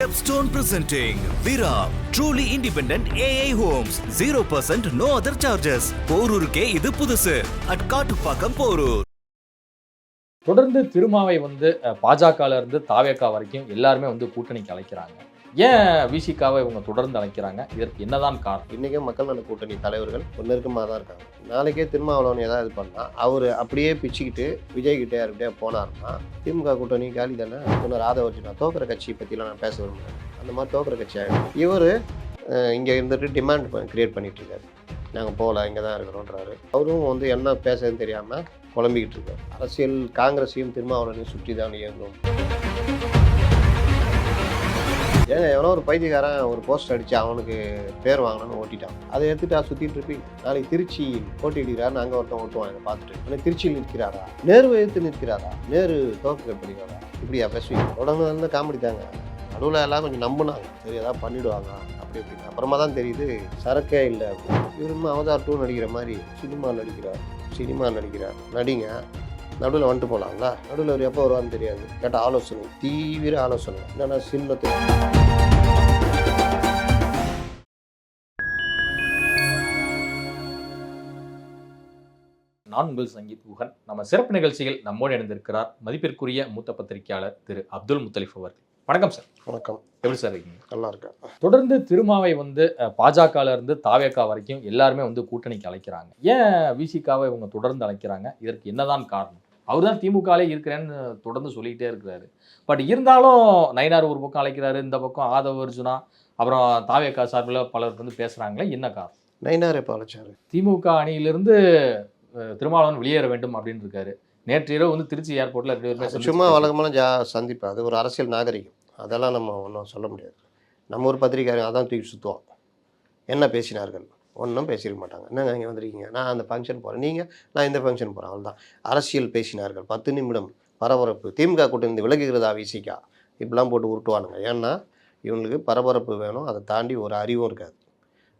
Stepstone presenting Vira, truly independent AI homes, 0% no other charges. போரூருக்கே இது புதுசு. at Kattupakkam Porur. தொடர்ந்து திருமாவை பாஜகல இருந்து தாவேகா வரைக்கும் எல்லாருமே கூட்டணிக்கு அழைக்கிறாங்க. ஏன் விசிகாவை இவங்க தொடர்ந்து அழைக்கிறாங்க? இதற்கு என்னதான் காரணம்? இன்றைக்கும் மக்கள் நல கூட்டணி தலைவர்கள் நெருக்கமாக தான் இருக்காங்க. நாளைக்கே திருமாவளவன் ஏதாவது இது பண்ணால் அவர் அப்படியே பிச்சுக்கிட்டு விஜய்கிட்டே யாருக்கிட்டே போனார்னா திமுக கூட்டணி காலி தானே. இன்னொரு ஆதரவு தோக்கிற கட்சியை பற்றிலாம் நான் பேச விரும்புகிறேன். அந்த மாதிரி தோக்கிற கட்சி ஆகிடும். இவர் இங்கே இருந்துட்டு டிமாண்ட் கிரியேட் பண்ணிகிட்டு இருக்காரு. நாங்கள் போகல, இங்கே தான் இருக்கிறோன்றாரு. அவரும் என்ன பேசுறதுன்னு தெரியாமல் குழம்பிக்கிட்டு இருக்காரு. அரசியல் காங்கிரஸையும் திருமாவளவனையும் சுற்றி தான் இயங்கும். ஏங்க எவனோ ஒரு பைத்தியக்காரன் ஒரு போஸ்ட் அடித்து அவனுக்கு பேர் வாங்கணும்னு ஓட்டிட்டான். அதை எடுத்துட்டு சுற்றிட்டு இருப்பீங்க. நாளைக்கு திருச்சியில் போட்டியிடுகிறாருன்னு அங்கே ஒருத்தன் ஓட்டுவான். இதை பார்த்துட்டு ஆனால் திருச்சியில் நிற்கிறாரா, நேரு எதிர்த்து நிற்கிறாரா, நேரு தோற்று பண்ணிக்கிறாரா, இப்படியா பேசுவீங்க? தொடர்ந்து காமெடி தாங்க. நடுவில் எல்லாம் கொஞ்சம் நம்பினாங்க, சரி ஏதாவது பண்ணிவிடுவாங்க அப்படி இப்படின்னு. அப்புறமா தான் தெரியுது சரக்கே இல்லை அப்படின்னு. இவருமே அவதார் 2 நடிக்கிற மாதிரி சினிமா நடிக்கிறார். நடிங்க, நடுவில் வந்துட்டு போகலாங்களா? நடுவில் அவர் எப்போ வருவான்னு தெரியாது. கேட்ட ஆலோசனை, தீவிர ஆலோசனை. என்னென்னா சின்னத்து நான் உங்கள் சங்கீத் குஹன். நம்ம சிறப்பு நிகழ்ச்சியில் நம்மோடு இணைந்திருக்கிறார் மதிப்பிற்குரிய மூத்த பத்திரிகையாளர் திரு அப்துல் முத்தலிஃப் அவர்கள். வணக்கம் சார். வணக்கம். எப்படி சார் இருக்கீங்க? நல்லா இருக்கேன். தொடர்ந்து திருமாவை பாஜகல இருந்து தாவேகா வரைக்கும் எல்லாருமே கூட்டணிக்கு அழைக்கிறாங்க. ஏன் விசிகாவை இவங்க தொடர்ந்து அழைக்கிறாங்க? இதற்கு என்னதான் காரணம்? அவர் தான் திமுகலே இருக்கிறேன்னு தொடர்ந்து சொல்லிக்கிட்டே இருக்கிறாரு. பட் இருந்தாலும் நயினார் ஒரு பக்கம் அழைக்கிறாரு, இந்த பக்கம் ஆதவ அர்ஜுனா, அப்புறம் தாவேகா சார்பில் பலர் பேசுகிறாங்களே, என்ன காரணம்? நயினார் எப்போ அழைச்சாரு? திமுக அணியிலிருந்து திருமாவளவன் வெளியேற வேண்டும் அப்படின்னு இருக்காரு. நேற்று இரவு திருச்சி ஏர்போர்ட்ல 2 பேருமே சும்மா வழக்கமான சந்திப்பு. அது ஒரு அரசியல் நாகரிகம். அதெல்லாம் நம்ம ஒன்றும் சொல்ல முடியாது. நம்ம ஒரு பத்திரிக்கை அதான் தூக்கி சுற்றுவோம். என்ன பேசினார்கள்? ஒன்றும் பேசியிருக்க மாட்டாங்க. என்னங்க இங்கே வந்திருக்கீங்க, நான் அந்த ஃபங்க்ஷன் போகிறேன், நீங்கள் நான் இந்த ஃபங்க்ஷன் போகிறேன், அவ்வளோதான். அரசியல் பேசினார்கள். 10 நிமிடம் பரபரப்பு. திமுக கூட்டணி விலகுகிறதா விசிகா, இப்படிலாம் போட்டு உருட்டுவானுங்க. ஏன்னா இவங்களுக்கு பரபரப்பு வேணும், அதை தாண்டி ஒரு அறிவும் இருக்காது.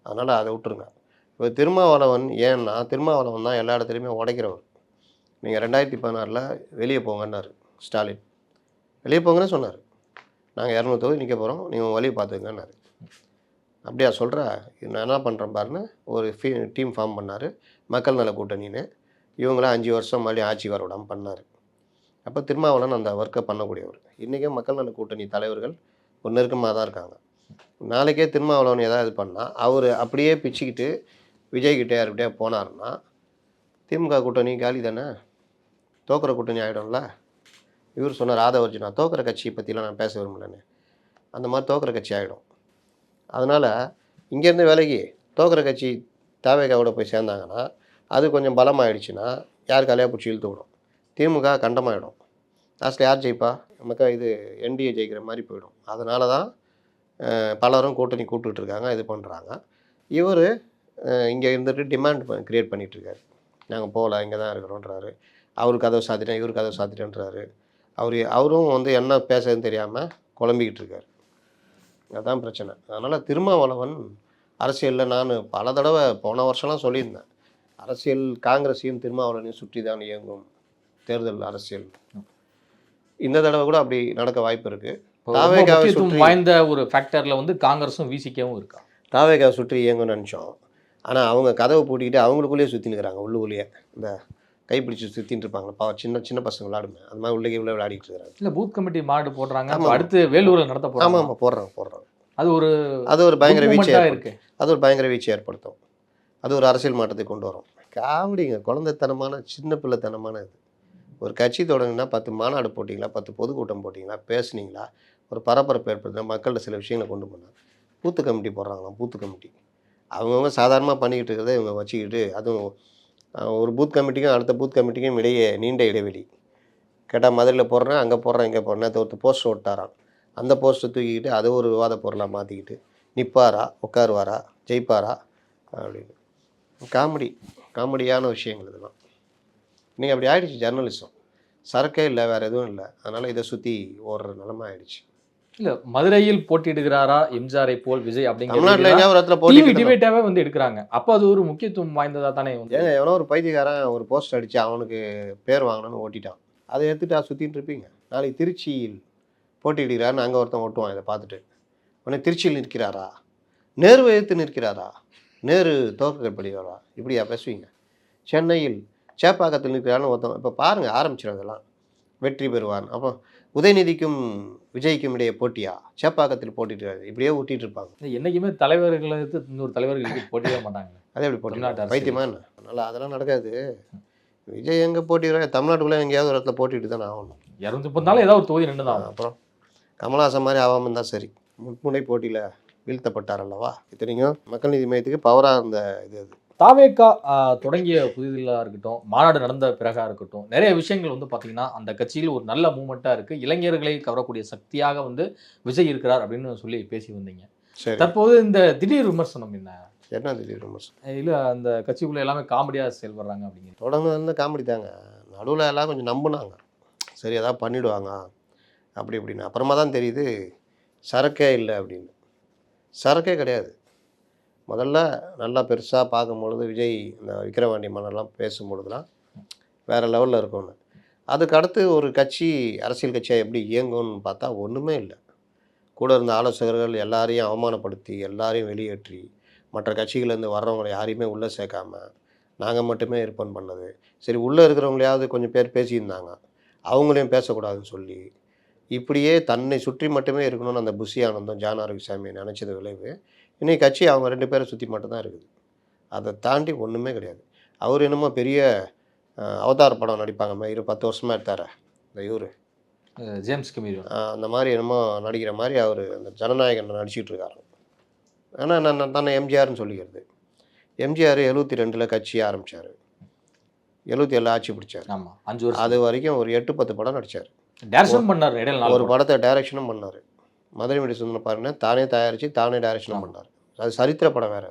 அதனால் அதை விட்டுருங்க. இப்போ திருமாவளவன் ஏன்னா திருமாவளவன் தான் எல்லா இடத்துலையுமே உடைக்கிறவர். நீங்கள் 2016 வெளியே போங்கன்னாரு ஸ்டாலின். வெளியே போங்கன்னு சொன்னார். நாங்கள் 200 தொகுதி நிற்க போகிறோம், நீங்கள் வழியை பார்த்துக்கங்கன்னாரு. அப்படியா சொல்கிற? நான் என்ன பண்ணுறேன் பாருன்னு ஒரு டீம் ஃபார்ம் பண்ணார், மக்கள் நல கூட்டணின்னு. இவங்களாம் 5 வருஷம் மறுபடியும் ஆட்சி வர விடாமல் பண்ணார். அப்போ திருமாவளவன் அந்த ஒர்க்கை பண்ணக்கூடியவர். இன்றைக்கும் மக்கள் நல கூட்டணி தலைவர்கள் நெருக்கமாக தான் இருக்காங்க. நாளைக்கே திருமாவளவன் ஏதாவது பண்ணால் அவர் அப்படியே பிச்சுக்கிட்டு விஜய்கிட்டே யாருக்கிட்டே போனார்னா திமுக கூட்டணி காலி தானே. தோக்கிற கூட்டணி ஆகிடும்ல. இவர் சொன்னார் ஆதரவு அர்ஜுனா தோக்கிற கட்சியை பற்றிலாம் நான் பேச விரும்பலன்னு. அந்த மாதிரி தோக்கிற கட்சி ஆகிடும். அதனால் இங்கேருந்து விலகி தோக்கிற கட்சி தாவேகாவோட போய் சேர்ந்தாங்கன்னா அது கொஞ்சம் பலமாகிடுச்சுன்னா யார் கலையாக பிடிச்சி இழுத்து விடும். திமுக கண்டமாகிடும். லாஸ்ட்டில் யார் ஜெயிப்பா? நமக்கு இது என்டிஏ ஜெயிக்கிற மாதிரி போயிடும். அதனால தான் பலரும் கூட்டணி கூப்பிட்டுட்டு இருக்காங்க, இது பண்ணுறாங்க. இவர் இங்கே இருந்துட்டு டிமாண்ட் கிரியேட் பண்ணிகிட்ருக்காரு. நாங்கள் போகல, இங்கே தான் இருக்கிறோன்றாரு. அவருக்கு கதவை சாத்திட்டேன், இவருக்கு கதவை சாத்திட்டேன்றாரு. அவரும் என்ன பேசுறதுன்னு தெரியாமல் குழம்பிக்கிட்டு இருக்காரு. அதுதான் பிரச்சனை. அதனால் திருமாவளவன் அரசியலில் நான் பல தடவை போன வருஷம்லாம் சொல்லியிருந்தேன், அரசியல் காங்கிரஸையும் திருமாவளவனையும் சுற்றி தான் இயங்கும் தேர்தல் அரசியல். இந்த தடவை கூட அப்படி நடக்க வாய்ப்பு இருக்குது. வாய்ந்த ஒரு ஃபேக்டரில் காங்கிரஸும் விசிகாவும் இருக்கா. தாவேகாவை சுற்றி இயங்கும்னு நினச்சோம். ஆனால் அவங்க கதவை பூட்டிக்கிட்டு அவங்களுக்குள்ளேயே சுற்றின்னு இருக்கிறாங்க. உள்ளுக்குள்ளேயே இந்த கைப்பிடிச்சி சுற்றின்னு இருப்பாங்களா, சின்ன சின்ன பசங்க விளையாடுமே, அந்த மாதிரி உள்ளே விளையாடிட்டு இருக்கிறாங்க. இல்லை பூத் கமிட்டி மாடு போடுறாங்க, அடுத்து வேலூரில் நடத்த போகிறாங்க. ஆமாம் போடுறாங்க. அது ஒரு பயங்கர வீழ்ச்சியாக இருக்குது. அது ஒரு பயங்கர வீழ்ச்சி ஏற்படுத்தும். அது ஒரு அரசியல் மாற்றத்தை கொண்டு வரும். காமெடிங்க, குழந்தைத்தனமான சின்ன பிள்ளைத்தனமான இது. ஒரு கட்சி தொடங்கினா 10 மாநாடு போட்டிங்களா, 10 பொதுக்கூட்டம் போட்டிங்களா, பேசுனீங்களா, ஒரு பரபரப்பு ஏற்படுத்தினா, மக்கள்கிட்ட சில விஷயங்களை கொண்டு போனாங்க. பூத்து கமிட்டி போடுறாங்களாம். பூத்து கமிட்டி அவங்கவுங்க சாதாரணமாக பண்ணிக்கிட்டு இருக்கிறத இவங்க வச்சுக்கிட்டு, அதுவும் ஒரு பூத் கமிட்டிக்கும் அடுத்த பூத் கமிட்டிக்கும் இடையே நீண்ட இடைவெளி. கேட்டால் மதுரையில் போடுறேன், அங்கே போடுறேன், இங்கே போடுறேன். ஒருத்தர் போஸ்டர் ஓட்டாராம். அந்த போஸ்ட்டை தூக்கிக்கிட்டு அது ஒரு விவாத பொருளாக மாற்றிக்கிட்டு நிற்பாரா, உட்காருவாரா, ஜெயிப்பாரா அப்படின்னு. காமெடியான விஷயங்கள் இதெல்லாம். நீங்கள் அப்படி ஆகிடுச்சு ஜர்னலிசம். சரக்கே இல்லை, வேறு எதுவும் இல்லை. அதனால் இதை சுற்றி ஓடுற நிலமை ஆகிடுச்சு. இல்ல மதுரையில் போட்டியிடுகிறாரா எம்ஜிஆரை போல் விஜய் அப்படிங்கிறதாவே எடுக்கிறாங்க. அப்போ அது ஒரு முக்கியத்துவம் வாய்ந்ததா தானே. ஏங்க எவனோ ஒரு பைத்தியக்காரன் ஒரு போஸ்ட் அடித்து அவனுக்கு பேர் வாங்கணும்னு ஓட்டிட்டான். அதை எடுத்துகிட்டு சுற்றிட்டு இருப்பீங்க. நாளைக்கு திருச்சியில் போட்டியிடுகிறாருன்னு அங்கே ஒருத்தன் ஓட்டுவான். இதை பார்த்துட்டு உடனே திருச்சியில் நிற்கிறாரா, நேரு எதிர்த்து நிற்கிறாரா, நேரு துவக்கப்படுவாரா, இப்படியா பேசுவீங்க? சென்னையில் சேப்பாக்கத்தில் நிற்கிறான்னு ஒருத்தன் இப்போ பாருங்கள் ஆரம்பிச்சிடும் அதெல்லாம். வெற்றி பெறுவான். அப்போ உதயநிதிக்கும் விஜய்க்கும் இடையே போட்டியா, சேப்பாக்கத்தில் போட்டிட்டு இப்படியே ஊட்டிகிட்டு இருப்பாங்க. என்னைக்குமே தலைவர்களுக்கு இன்னொரு தலைவர்களுக்கு போட்டியே மாட்டாங்க. அதே எப்படி போட்டி? தமிழ்நாட்டு அரசியல். வைத்தியமா என்ன? அதனால் அதெல்லாம் நடக்காது. விஜய் எங்கே போட்டிடுறா? தமிழ்நாட்டுக்குள்ளே எங்கேயாவது ஒரு இடத்துல போட்டிட்டு தானே ஆகணும். இறந்து போனாலும் ஏதாவது ஒரு தொகுதி நின்று தான். அப்புறம் கமல்ஹாசன் மாதிரி ஆகாமல் இருந்தால் சரி. முன்முனை போட்டியில் வீழ்த்தப்பட்டார் அல்லவா? இத்தனைக்கும் மக்கள் நீதி மையத்துக்கு பவராக இருந்த இது அது. தாவேகா தொடங்கிய புதிதாக இருக்கட்டும், மாநாடு நடந்த பிறகா இருக்கட்டும், நிறைய விஷயங்கள் வந்து பார்த்தீங்கன்னா அந்த கட்சியில் ஒரு நல்ல மூமெண்ட்டாக இருக்குது. இளைஞர்களை கவரக்கூடிய சக்தியாக வந்து விஜய் இருக்கிறார் அப்படின்னு சொல்லி பேசி வந்தீங்க. சரி, தற்போது இந்த திடீர் விமர்சனம் என்ன திடீர் விமர்சனம்? இல்லை அந்த கட்சிக்குள்ளே எல்லாமே காமெடியாக செயல்படுறாங்க அப்படிங்கிறது. தொடர்ந்து வந்து காமெடி தாங்க. நடுவில் எல்லாம் கொஞ்சம் நம்பினாங்க, சரி எதாவது பண்ணிவிடுவாங்க அப்படி இப்படின்னு. அப்புறமா தான் தெரியுது சரக்கே இல்லை அப்படின்னு. சரக்கே கிடையாது. முதல்ல நல்லா பெருசாக பார்க்கும்பொழுது விஜய் இந்த விக்கிரவாண்டி மன்னர்லாம் பேசும்பொழுதுலாம் வேறு லெவலில் இருக்கும்னு. அதுக்கு அடுத்து ஒரு கட்சி அரசியல் கட்சியாக எப்படி இயங்கும்னு பார்த்தா ஒன்றுமே இல்லை. கூட இருந்த ஆலோசகர்கள் எல்லாரையும் அவமானப்படுத்தி, எல்லாரையும் வெளியேற்றி, மற்ற கட்சிகள்லேருந்து வர்றவங்களை யாரையுமே உள்ளே சேர்க்காம நாங்கள் மட்டுமே இருப்போம் பண்ணது. சரி, உள்ளே இருக்கிறவங்களையாவது கொஞ்சம் பேர் பேசியிருந்தாங்க, அவங்களையும் பேசக்கூடாதுன்னு சொல்லி இப்படியே தன்னை சுற்றி மட்டுமே இருக்கணும்னு அந்த புஷி ஆனந்தம், ஜான் ஆரோக்கியசாமி நினச்சது விளைவு. இன்றைக்கி கட்சி அவங்க 2 பேரை சுற்றி மட்டும்தான் இருக்குது. அதை தாண்டி ஒன்றுமே கிடையாது. அவர் என்னமோ பெரிய அவதார் படம் நடிப்பாங்க மாதிரி 10 வருஷமாக எடுத்தார் இந்த இவர் ஜேம்ஸ் கமீர், அந்த மாதிரி என்னமோ நடிக்கிற மாதிரி அவர் அந்த ஜனநாயகன் நடிச்சிட்டு இருக்காரு. ஆனால் நான் தன்னை எம்ஜிஆர்னு சொல்லிக்கிறது. எம்ஜிஆர் 72 கட்சி ஆரம்பித்தார், 77 ஆட்சி பிடிச்சார். ஆமாம் 5 வருஷம். அது வரைக்கும் ஒரு 8-10 படம் நடித்தார். டைரக்ஷன் பண்ணார். இடையில ஒரு படத்தை டைரக்ஷனும் பண்ணார். மதுரை மீடி சுந்தரம் பாருங்க, தானே தயாரித்து தானே டைரக்ஷனும் பண்ணார். அது சரித்திர படம் வேறு.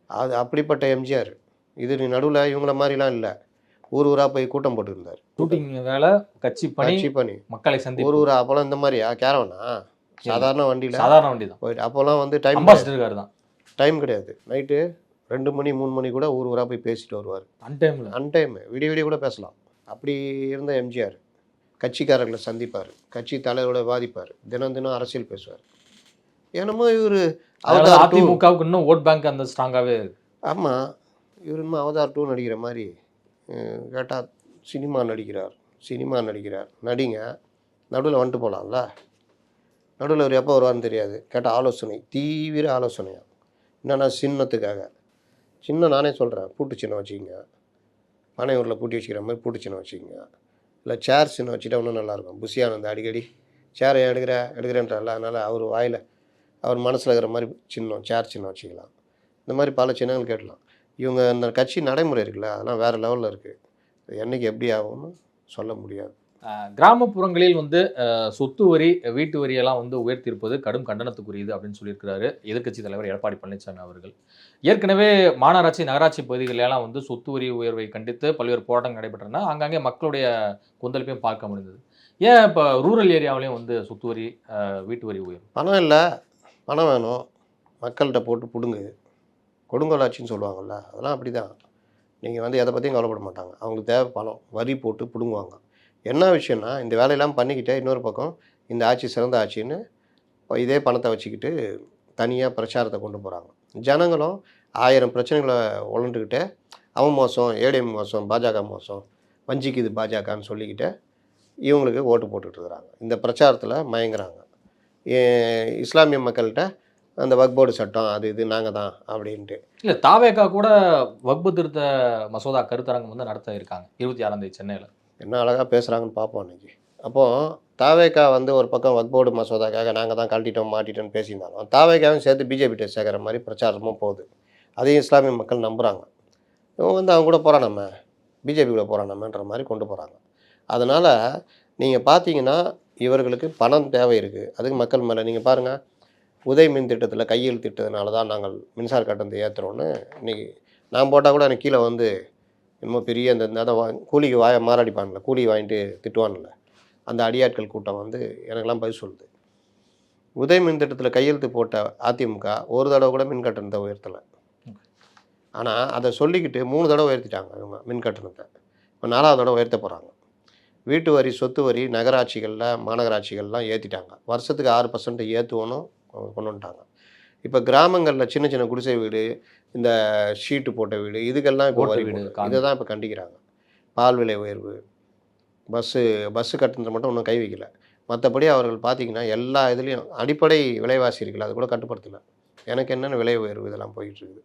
அது அப்படிப்பட்ட எம்ஜிஆர். இது நீ நடுவில் இவங்கள மாதிரிலாம் இல்லை. ஊர் ஊராக போய் கூட்டம் போட்டுருந்தார். ஷூட்டிங் வேலை, கட்சி பணி, மக்களை சந்தி, ஊர் ஊரா. அப்போலாம் இந்த மாதிரியா கேரவனா சாதாரண வண்டியில், சாதாரண வண்டி தான் போயிட்டு. அப்போல்லாம் வந்து டைம் அம்பாசிடர் தான், டைம் கிடையாது. நைட்டு 2 மணி 3 மணி கூட ஊர் ஊராக போய் பேசிட்டு வருவார். அன்டைம் விடிய விடிய கூட பேசலாம். அப்படி இருந்த எம்ஜிஆர் கட்சிக்காரர்களை சந்திப்பார், கட்சி தலைவரோட வாதிப்பார், தினம் தினம் அரசியல் பேசுவார். என்னமோ இவர் அதிமுகவுக்கு இன்னும் ஓட் பேங்க் அந்த ஸ்ட்ராங்காகவே இருக்கு. ஆமாம், இவர் இன்னும் அவதார் 2 நடிக்கிற மாதிரி. கேட்டால் சினிமா நடிக்கிறார். நடிங்க, நடுவில் வந்துட்டு போகலாம்ல. நடுவில் அவர் எப்போ வருவார்னு தெரியாது. கேட்டால் ஆலோசனை, தீவிர ஆலோசனையாக. என்னென்னா சின்னத்துக்காக. சின்னம் நானே சொல்கிறேன், பூட்டு சின்னம் வச்சுக்கிங்க. பனையூரில் பூட்டி வச்சுக்கிற மாதிரி பூட்டு சின்னம் வச்சுக்கிங்க. இல்லை சேர் சின்னம் வச்சுட்டா இன்னும் நல்லாயிருக்கும். புஷியானந்த அடிக்கடி சேரை எடுக்கிறேன்றால, அதனால் அவர் வாயில் அவர் மனசில் இருக்கிற மாதிரி சின்னம், சேர் சின்னம் வச்சுக்கலாம். இந்த மாதிரி பல சின்னங்கள் கேட்கலாம். இவங்க இந்த கட்சி நடைமுறை இருக்குல்ல, அதெல்லாம் வேறு லெவலில் இருக்குது. என்றைக்கு எப்படி ஆகும்னு சொல்ல முடியாது. கிராமப்புறங்களில் வந்து சொத்து வரி, வீட்டு வரியெல்லாம் வந்து உயர்த்தியிருப்பது கடும் கண்டனத்துக்குரியது அப்படின்னு சொல்லியிருக்கிறாரு எதிர்க்கட்சி தலைவர் எடப்பாடி பழனிசாமி அவர்கள். ஏற்கனவே மாநகராட்சி, நகராட்சி பகுதிகளெல்லாம் வந்து சொத்து வரி உயர்வை கண்டித்து பல்வேறு போராட்டங்கள் நடைபெற்றன. அங்கங்கே மக்களுடைய கொந்தளிப்பையும் பார்க்க முடிந்தது. ஏன் இப்போ ரூரல் ஏரியாவிலையும் வந்து சொத்து வரி, வீட்டு வரி உயரும்? பணம் இல்லை, பணம் வேணும், மக்கள்கிட்ட போட்டு பிடுங்கு, கொடுங்கோலாட்சின்னு சொல்லுவாங்கள்ல, அதெல்லாம் அப்படி தான். நீங்கள் வந்து எதை பற்றியும் கவலைப்பட மாட்டாங்க. அவங்களுக்கு தேவை பணம், வரி போட்டு பிடுங்குவாங்க. என்ன விஷயம்னா, இந்த வேலையெல்லாம் பண்ணிக்கிட்டே இன்னொரு பக்கம் இந்த ஆட்சி சிறந்த ஆட்சின்னு இதே பணத்தை வச்சுக்கிட்டு தனியாக பிரச்சாரத்தை கொண்டு போகிறாங்க. ஜனங்களும் 1000 பிரச்சனைகளை உழண்டுக்கிட்டே அவன் மோசம், ஏடிஎம் மோசம், பாஜக மோசம், வஞ்சிக்குது பாஜகன்னு சொல்லிக்கிட்டே இவங்களுக்கு ஓட்டு போட்டுட்ருக்குறாங்க. இந்த பிரச்சாரத்தில் மயங்குறாங்க. இஸ்லாமிய மக்கள்கிட்ட அந்த வக்போர்டு சட்டம் அது இது நாங்கள் தான் அப்படின்ட்டு. இல்லை, தாவேகா கூட வக்பு திருத்த மசோதா கருத்தரங்கம் வந்து நடத்த இருக்காங்க 26ஆம் தேதி சென்னையில். என்ன அழகாக பேசுகிறாங்கன்னு பார்ப்போம் அன்றைக்கி. அப்போது தாவேகா வந்து ஒரு பக்கம் வக்போர்டு மசோதாக்காக நாங்கள் தான் கழட்டிட்டோம் மாட்டிட்டோன்னு பேசியிருந்தாலும், தாவேகாவும் சேர்த்து பிஜேபிகிட்ட சேர்க்குற மாதிரி பிரச்சாரமும் போகுது. அதையும் இஸ்லாமிய மக்கள் நம்புகிறாங்க. இவங்க வந்து அவங்க கூட போகிறான், நம்ம பிஜேபி கூட போகிறான் நம்மன்ற மாதிரி கொண்டு போகிறாங்க. அதனால் நீங்கள் பார்த்தீங்கன்னா இவர்களுக்கு பணம் தேவை இருக்குது. அதுக்கு மக்கள் மேலே நீங்கள் பாருங்கள், உதய் மின் திட்டத்தில் கையெழுத்திட்டதுனால தான் நாங்கள் மின்சார கட்டணத்தை ஏற்றுறோன்னு இன்றைக்கி நான் போட்டால் கூட எனக்கு கீழே வந்து இன்னும் பெரிய அந்த கூலிக்கு மாறாடிப்பான்ல, கூலி வாங்கிட்டு திட்டுவான்ல, அந்த அடியாட்கள் கூட்டம் வந்து எனக்கெல்லாம் பதில் சொல்லுது. உதய் மின் திட்டத்தில் கையெழுத்து போட்ட அதிமுக ஒரு தடவை கூட மின் கட்டணத்தை உயர்த்தலை. ஆனால் அதை சொல்லிக்கிட்டு 3 தடவை உயர்த்திட்டாங்க இவங்க மின் கட்டணத்தை. இப்போ 4வது தடவை உயர்த்த போகிறாங்க. வீட்டு வரி, சொத்து வரி நகராட்சிகளில், மாநகராட்சிகள்லாம் ஏற்றிட்டாங்க. வருஷத்துக்கு 6% ஏற்றுவோன்னு கொண்டு வந்துட்டாங்க. இப்போ கிராமங்களில் சின்ன சின்ன குடிசை வீடு, இந்த ஷீட்டு போட்ட வீடு, இதுக்கெல்லாம் இப்போ ஓட்டு வரி வீடு, போட்டு காங்கிரீட். இதை தான் இப்போ கண்டிக்கிறாங்க. பால் விலை உயர்வு, பஸ்ஸு கட்டணத்தை மட்டும் இன்னும் கை வைக்கல. மற்றபடி அவர்கள் பார்த்தீங்கன்னா எல்லா இதுலேயும் அடிப்படை விலைவாசி இருக்குல்ல, அது கூட கட்டுப்படுத்தலை. எனக்கு என்னென்ன விலை உயர்வு இதெல்லாம் போயிட்டு இருக்குது.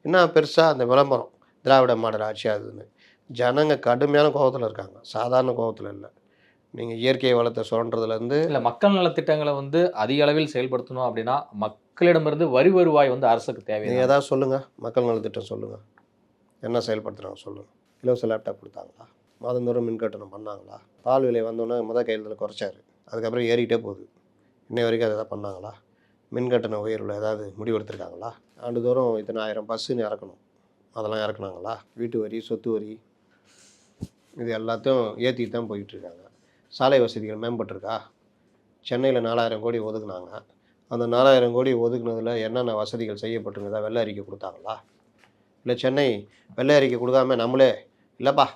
இன்னும் பெருசாக அந்த விளம்பரம் திராவிட மாடல் ஆட்சி ஆகுதுன்னு ஜனங்க கடுமையான கோபத்தில் இருக்காங்க. சாதாரண கோபத்தில் இல்லை. நீங்கள் இயற்கை வளத்தை சுரண்டுறதுலேருந்து இல்ல மக்கள் நலத்திட்டங்களை வந்து அதிக அளவில் செயல்படுத்தணும் அப்படின்னா மக்களிடமிருந்து வரி வருவாய் வந்து அரசுக்கு நீங்கள் தேவை. ஏதாவது சொல்லுங்கள், மக்கள் நலத்திட்டம் சொல்லுங்கள், என்ன செயல்படுத்துகிறாங்க சொல்லுங்கள். இலவச லேப்டாப் கொடுத்தாங்களா? மாதந்தோறும் மின் கட்டணம் பண்ணாங்களா? பால் விலை வந்தோன்னே கையெழுத்தில் குறைச்சாரு, அதுக்கப்புறம் ஏறிக்கிட்டே போகுது. இன்னை வரைக்கும் அதை பண்ணாங்களா? மின் கட்டண உயர்வில் ஏதாவது முடிவெடுத்திருக்காங்களா? ஆண்டுதோறும் இத்தனை 1000 பஸ்ஸுன்னு இறக்கணும், அதெல்லாம் இறக்குனாங்களா? வீட்டு வரி, சொத்து வரி, இது எல்லாத்தையும் ஏற்றிட்டு தான் போயிட்டுருக்காங்க. சாலை வசதிகள் மேம்பட்டிருக்கா? சென்னையில் 4000 கோடி ஒதுக்குனாங்க. அந்த 4000 கோடி ஒதுக்குனதில் என்னென்ன வசதிகள் செய்யப்பட்டிருந்ததா வெள்ளை அறிக்கை கொடுத்தாங்களா? இல்லை சென்னை வெள்ளை அறிக்கை கொடுக்காம நம்மளே இல்லைப்பா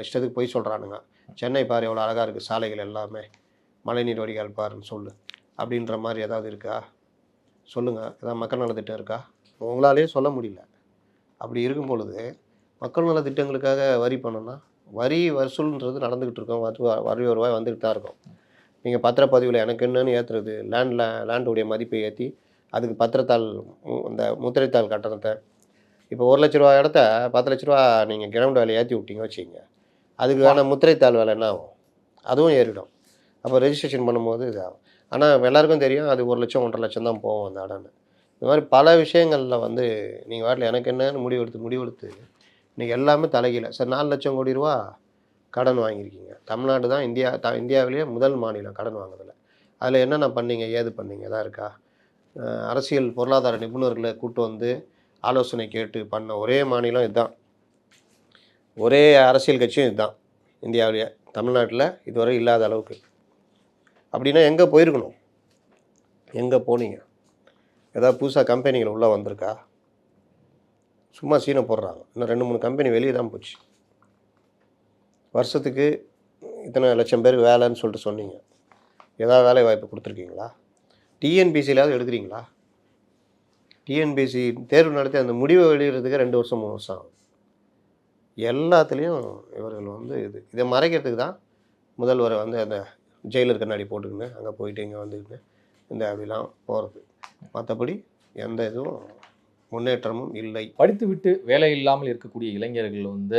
இஷ்டத்துக்கு போய் சொல்கிறானுங்க, சென்னை பாரு எவ்வளோ அழகாக இருக்குது, சாலைகள் எல்லாமே, மழைநீர் வடிகால் பாருன்னு சொல்லு அப்படின்ற மாதிரி ஏதாவது இருக்கா? சொல்லுங்கள். ஏதாவது மக்கள் நலத்திட்டம் இருக்கா? உங்களாலேயே சொல்ல முடியல. அப்படி இருக்கும் பொழுது மக்கள் நலத்திட்டங்களுக்காக வரி பண்ணோன்னா, வரி வசூல்ன்றது நடந்துக்கிட்டு இருக்கோம். வரி வருவாய் வந்துக்கிட்டு தான் இருக்கும். நீங்கள் பத்திரப்பதிவில் எனக்கு என்னன்னு ஏற்றுறது, லேண்டுடைய மதிப்பை ஏற்றி அதுக்கு பத்திரத்தாள், இந்த முத்திரைத்தாள் கட்டணத்தை, இப்போ 1 லட்ச ரூபா இடத்த 10 லட்ச ரூபா நீங்கள் கிரவுண்ட் வேலை ஏற்றி விட்டீங்க வச்சுக்கிங்க, அதுக்கான முத்திரைத்தாள் வேலை என்ன ஆகும்? அதுவும் ஏறிடும். அப்போ ரெஜிஸ்ட்ரேஷன் பண்ணும்போது இது ஆகும். ஆனால் எல்லாருக்கும் தெரியும் அது 1 லட்சம் 1.5 லட்சம் தான் போகும் அந்த இடம்னு. இந்த மாதிரி பல விஷயங்களில் வந்து நீங்கள் வாட்டில் எனக்கு என்னன்னு முடிவெடுத்து இன்றைக்கி எல்லாமே தலைகீழ. சார் 4 லட்சம் கோடி ரூபா கடன் வாங்கியிருக்கீங்க. தமிழ்நாடு தான் இந்தியாவிலேயே முதல் மாநிலம் கடன் வாங்குறதில்ல. அதில் என்னென்ன பண்ணீங்க, ஏது பண்ணீங்க தான் இருக்கா? அரசியல் பொருளாதார நிபுணர்களை கூட்டு வந்து ஆலோசனை கேட்டு பண்ண ஒரே மாநிலம் இதுதான். ஒரே அரசியல் கட்சியும் இதுதான் இந்தியாவிலேயே. தமிழ்நாட்டில் இதுவரை இல்லாத அளவுக்கு. அப்படின்னா எங்கே போயிருக்கணும்? எங்கே போனீங்க? ஏதாவது புதுசாக கம்பெனிகள் உள்ளே வந்திருக்கா? சும்மா சீனை போடுறாங்க. இன்னும் 2-3 கம்பெனி வெளியே தான் போச்சு. வருஷத்துக்கு இத்தனை லட்சம் பேர் வேலைன்னு சொல்லிட்டு சொன்னீங்க. ஏதாவது வேலை வாய்ப்பு கொடுத்துருக்கீங்களா? டிஎன்பிசியிலாவது எடுக்கிறீங்களா? டிஎன்பிசி தேர்வு நடத்தி அந்த முடிவை வெளியிடுறதுக்கு 2 வருஷம் 3 வருஷம் ஆகும். எல்லாத்துலேயும் இவர்கள் வந்து இதை மறைக்கிறதுக்கு தான் முதல்வரை வந்து அந்த ஜெயிலர் கண்ணாடி போட்டுக்கின்னு அங்கே போயிட்டு இங்கே வந்துக்கிட்டு இந்த அப்படிலாம் போகிறது. மற்றபடி எந்த இதுவும் முன்னேற்றமும் இல்லை. படித்து விட்டு வேலை இல்லாமல் இருக்கக்கூடிய இளைஞர்கள் வந்து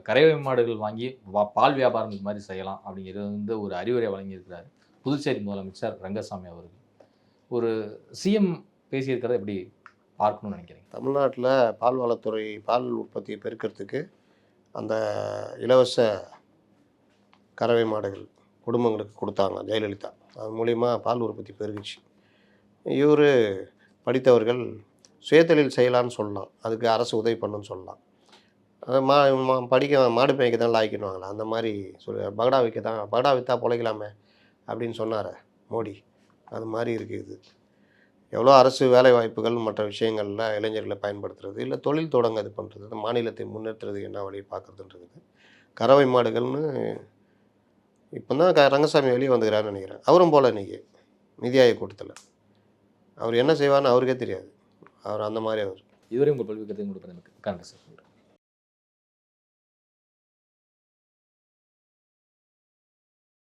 கறவை மாடுகள் வாங்கி பால் வியாபாரம் இது மாதிரி செய்யலாம் அப்படிங்கிறது வந்து ஒரு அறிவுரை வழங்கியிருக்கிறார் புதுச்சேரி முதலமைச்சர் ரங்கசாமி அவர்கள். ஒரு சிஎம் பேசியிருக்கிறத எப்படி பார்க்கணும்னு நினைக்கிறீங்க? தமிழ்நாட்டில் பால்வளத்துறை பால் உற்பத்தியை பெருக்கிறதுக்கு அந்த இலவச கறவை மாடுகள் குடும்பங்களுக்கு கொடுத்தாங்க ஜெயலலிதா. அது மூலிமா பால் உற்பத்தி பெருகுச்சு. இவர் படித்தவர்கள் சுயதொழில் செய்யலான்னு சொல்லலாம், அதுக்கு அரசு உதவி பண்ணுன்னு சொல்லலாம். அது மாடு மேய்க்க தான் லாய்க்கணுவாங்களா? அந்த மாதிரி பகடா விற்க தான், பகடா விற்றா பிழைக்கலாமே அப்படின்னு சொன்னார் மோடி. அது மாதிரி இருக்குது. எவ்வளோ அரசு வேலை வாய்ப்புகள் மற்ற விஷயங்களில் இளைஞர்களை பயன்படுத்துறது, இல்லை தொழில் தொடங்க இது பண்ணுறது, மாநிலத்தை முன்னேற்றுறது என்ன வழியை பார்க்குறதுன்றது. கறவை மாடுகள்னு இப்போ தான் ரங்கசாமி வெளியே வந்துக்கிறாருன்னு நினைக்கிறேன். அவரும் போல் இன்றைக்கி நிதி ஆயோக் கூட்டத்தில் அவர் என்ன செய்வார்னு அவருக்கே தெரியாது. அவர் அந்த மாதிரி அவர். இதுவரை உங்கள் பல்வேறு கருத்து கொடுப்பதற்கு நன்றி சார்.